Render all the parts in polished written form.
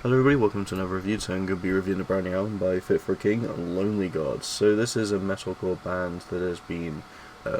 Hello everybody, welcome to another review. So I'm going to be reviewing the brand new album by Fit for a King, Lonely Gods. So this is a metalcore band that has been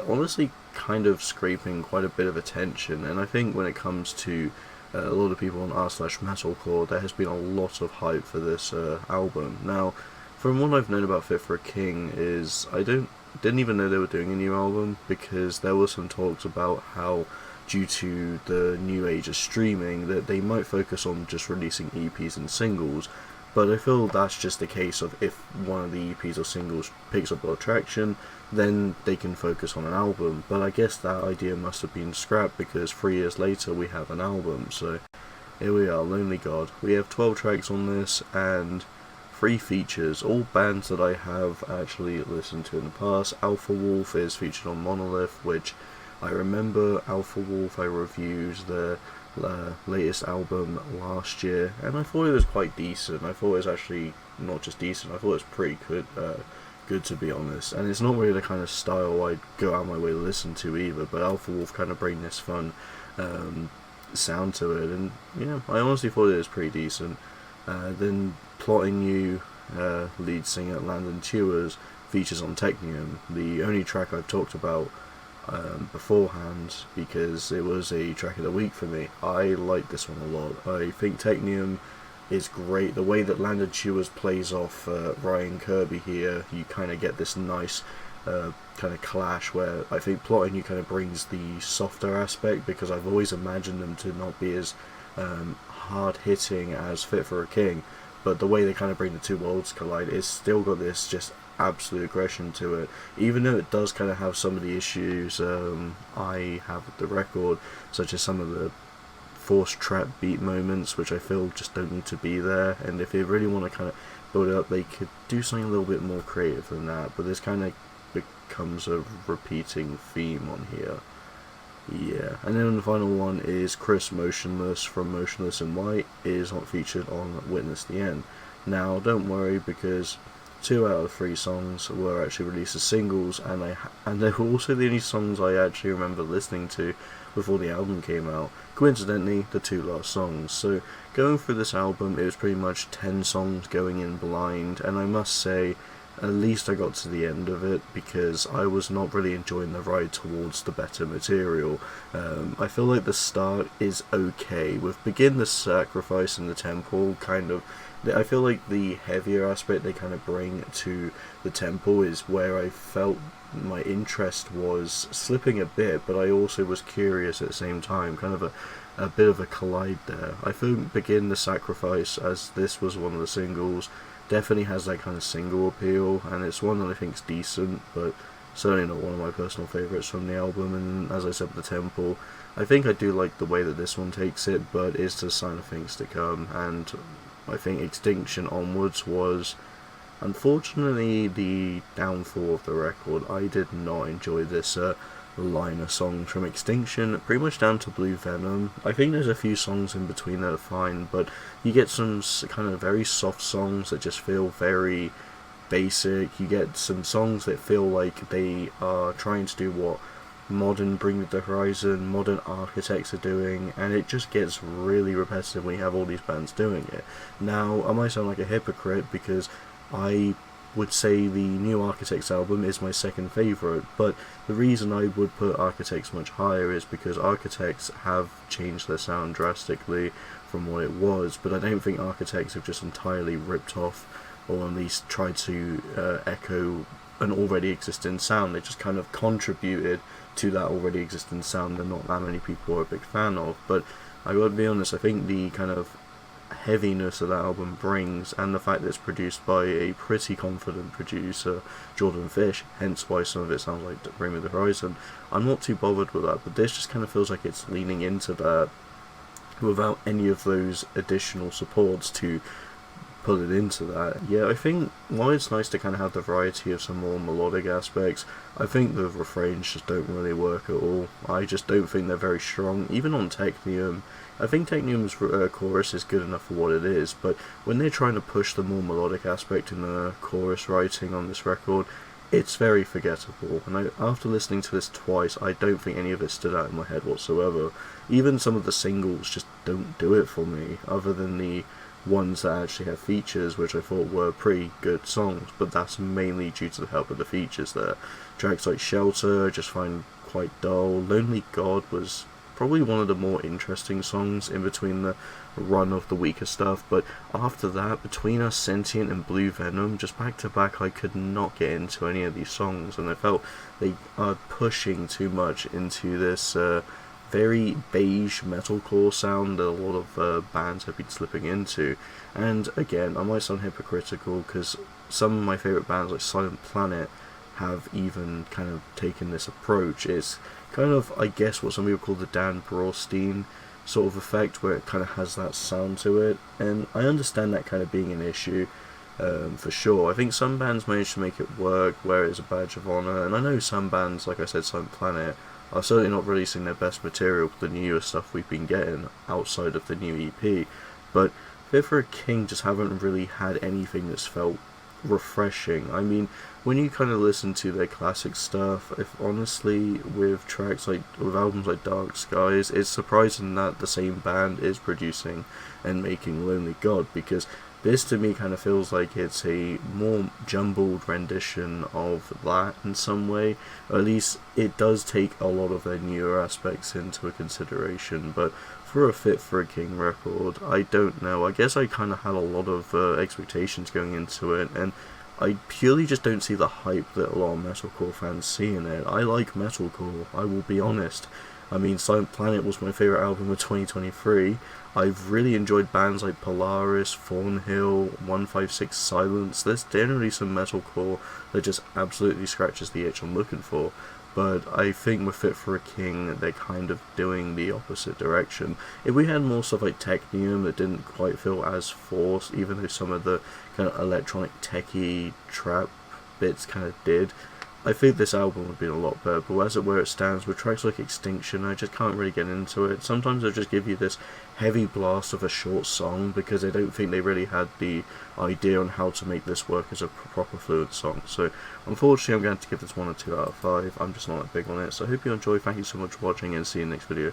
honestly kind of scraping quite a bit of attention, and I think when it comes to a lot of people on r/metalcore, there has been a lot of hype for this album. Now, from what I've known about Fit for a King is didn't even know they were doing a new album, because there were some talks about how due to the new age of streaming that they might focus on just releasing EPs and singles, but I feel that's just the case of if one of the EPs or singles picks up a lot of traction, then they can focus on an album. But I guess that idea must have been scrapped, because 3 years later we have an album. So here we are, Lonely God. We have 12 tracks on this and 3 features, all bands that I have actually listened to in the past. Alpha Wolf is featured on Monolith, which I remember Alpha Wolf, I reviewed their latest album last year, and I thought it was quite decent. I thought it was actually not just decent, I thought it was pretty good to be honest. And it's not really the kind of style I'd go out of my way to listen to either, but Alpha Wolf kind of bring this fun sound to it, and yeah, I honestly thought it was pretty decent. Then Plotting You, lead singer Landon Tewers, features on TECHNIUM, the only track I've talked about beforehand, because it was a track of the week for me. I like this one a lot. I think TECHNIUM is great. The way that Landon Tewers plays off Ryan Kirby here, you kind of get this nice kind of clash, where I think Plotting You kind of brings the softer aspect, because I've always imagined them to not be as hard hitting as Fit for a King, but the way they kind of bring the two worlds collide, it's still got this just absolute aggression to it, even though it does kind of have some of the issues I have with the record, such as some of the forced trap beat moments, which I feel just don't need to be there. And if they really want to kind of build it up, they could do something a little bit more creative than that, but this kind of becomes a repeating theme on here. Yeah, and then the final one is Chris Motionless from Motionless in White, is not featured on Witness the End. Now, don't worry, because 2 out of 3 songs were actually released as singles, and they were also the only songs I actually remember listening to before the album came out. Coincidentally, the 2 last songs. So going through this album, it was pretty much 10 songs going in blind, and I must say, at least I got to the end of it, because I was not really enjoying the ride towards the better material. I feel like the start is okay, with Begin the Sacrifice and the Temple kind of. I feel like the heavier aspect they kind of bring to the temple is where I felt my interest was slipping a bit, but I also was curious at the same time, kind of a bit of a collide there. I think Begin the Sacrifice, as this was one of the singles, definitely has that kind of single appeal, and it's one that I think is decent, but certainly not one of my personal favourites from the album. And as I said with the temple, I think I do like the way that this one takes it, but it's a sign of things to come. And I think Extinction onwards was unfortunately the downfall of the record. I did not enjoy this line of songs from Extinction, pretty much down to Blue Venom. I think there's a few songs in between that are fine, but you get some kind of very soft songs that just feel very basic. You get some songs that feel like they are trying to do what modern Bring Me the Horizon, modern Architects are doing, and it just gets really repetitive when you have all these bands doing it. Now, I might sound like a hypocrite, because I would say the new Architects album is my second favourite, but the reason I would put Architects much higher is because Architects have changed their sound drastically from what it was, but I don't think Architects have just entirely ripped off, or at least tried to echo an already existing sound. They just kind of contributed to that already existing sound that not that many people are a big fan of. But I gotta be honest, I think the kind of heaviness that album brings, and the fact that it's produced by a pretty confident producer, Jordan Fish, hence why some of it sounds like Bring Me the Horizon, I'm not too bothered with that, but this just kind of feels like it's leaning into that without any of those additional supports to put it into that. Yeah, I think while it's nice to kind of have the variety of some more melodic aspects, I think the refrains just don't really work at all. I just don't think they're very strong, even on TECHNIUM. I think TECHNIUM's chorus is good enough for what it is, but when they're trying to push the more melodic aspect in the chorus writing on this record, it's very forgettable. And after listening to this twice, I don't think any of it stood out in my head whatsoever. Even some of the singles just don't do it for me, other than the ones that actually have features, which I thought were pretty good songs, but that's mainly due to the help of the features there. Tracks like Shelter I just find quite dull. Lonely God was probably one of the more interesting songs in between the run of the weaker stuff, but after that, between Us, Sentient and Blue Venom, just back to back, I could not get into any of these songs, and I felt they are pushing too much into this very beige metalcore sound that a lot of bands have been slipping into. And again, I might sound hypocritical because some of my favourite bands like Silent Planet have even kind of taken this approach. It's kind of, I guess, what some people call the Dan Brostein sort of effect, where it kind of has that sound to it, and I understand that kind of being an issue. For sure, I think some bands manage to make it work, wear it as a badge of honour, and I know some bands, like I said, Silent Planet, are certainly not releasing their best material with the newer stuff we've been getting outside of the new EP, but Fit for a King just haven't really had anything that's felt refreshing. I mean, when you kind of listen to their classic stuff, if honestly, with albums like Dark Skies, it's surprising that the same band is producing and making Lonely God, because this to me kind of feels like it's a more jumbled rendition of that in some way. Or at least it does take a lot of their newer aspects into a consideration, but for a Fit for a King record, I don't know. I guess I kind of had a lot of expectations going into it, and I purely just don't see the hype that a lot of metalcore fans see in it. I like metalcore, I will be honest. I mean, Silent Planet was my favourite album of 2023. I've really enjoyed bands like Polaris, Thornhill, 156 Silence. There's generally some metalcore that just absolutely scratches the itch I'm looking for. But I think with Fit for a King, they're kind of doing the opposite direction. If we had more stuff like TECHNIUM that didn't quite feel as forced, even though some of the kind of electronic techie trap bits kind of did, I think this album would have been a lot better. But as it where it stands, with tracks like Extinction, I just can't really get into it. Sometimes they'll just give you this heavy blast of a short song because I don't think they really had the idea on how to make this work as a proper fluent song. So unfortunately, I'm going to give this 1 or 2 out of 5. I'm just not that big on it. So I hope you enjoy. Thank you so much for watching, and see you in the next video.